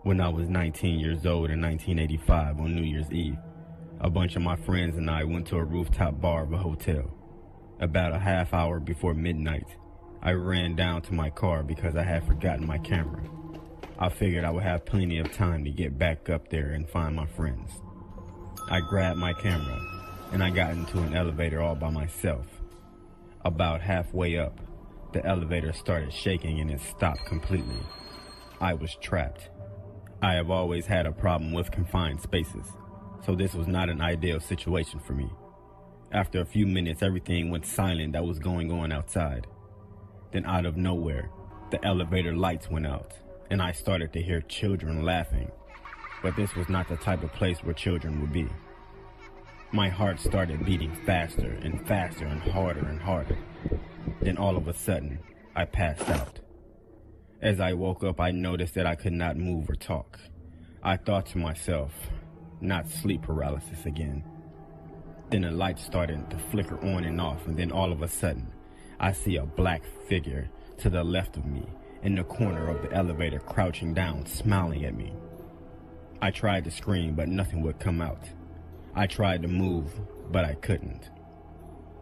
When I was 19 years old in 1985 on New Year's Eve, a bunch of my friends and I went to a rooftop bar of a hotel. About a half hour before midnight, I ran down to my car because I had forgotten my camera. I figured I would have plenty of time to get back up there and find my friends. I grabbed my camera and I got into an elevator all by myself. About halfway up, the elevator started shaking and it stopped completely. I was trapped. I have always had a problem with confined spaces, so this was not an ideal situation for me. After a few minutes, everything went silent that was going on outside. Then out of nowhere, the elevator lights went out, and I started to hear children laughing. But this was not the type of place where children would be. My heart started beating faster and faster and harder. Then all of a sudden, I passed out. As I woke up, I noticed that I could not move or talk. I thought to myself, not sleep paralysis again. Then the lights started to flicker on and off, and then all of a sudden, I see a black figure to the left of me, in the corner of the elevator, crouching down, smiling at me. I tried to scream, but nothing would come out. I tried to move, but I couldn't.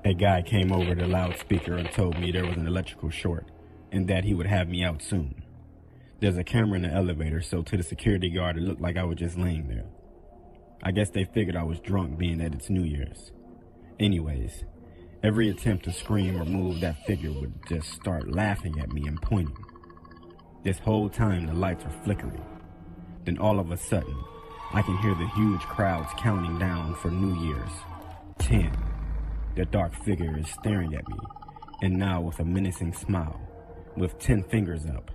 A guy came over the loudspeaker and told me there was an electrical short, and that he would have me out soon. There's a camera in the elevator, so to the security guard it looked like I was just laying there. I guess they figured I was drunk, being that it's New Year's. Anyways, every attempt to scream or move, that figure would just start laughing at me and pointing. This whole time the lights are flickering. Then all of a sudden, I can hear the huge crowds counting down for New Year's. 10. The dark figure is staring at me, and now with a menacing smile, with 10 fingers up.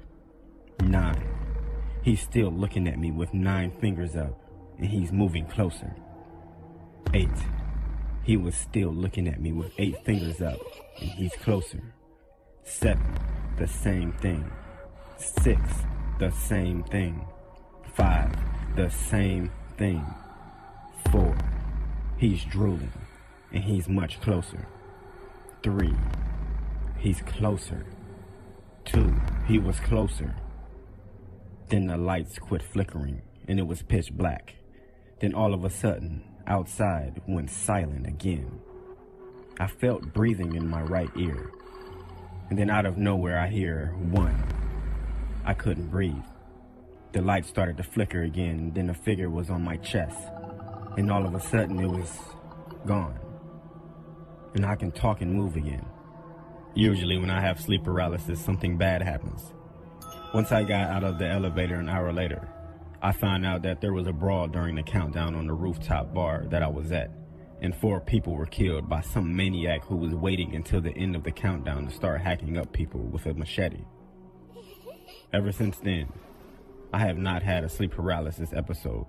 9. He's still looking at me with 9 fingers up, and he's moving closer. 8. He was still looking at me with 8 fingers up, and he's closer. 7. The same thing. 6. The same thing. 5. The same thing. 4. He's drooling, and he's much closer. 3. He's closer. 2. He was closer. Then the lights quit flickering, and it was pitch black. Then all of a sudden, outside went silent again. I felt breathing in my right ear. And then out of nowhere I hear 1. I couldn't breathe. The light started to flicker again, then the figure was on my chest. And all of a sudden it was gone. And I can talk and move again. Usually when I have sleep paralysis, something bad happens. Once I got out of the elevator an hour later, I found out that there was a brawl during the countdown on the rooftop bar that I was at, and 4 people were killed by some maniac who was waiting until the end of the countdown to start hacking up people with a machete. Ever since then, I have not had a sleep paralysis episode.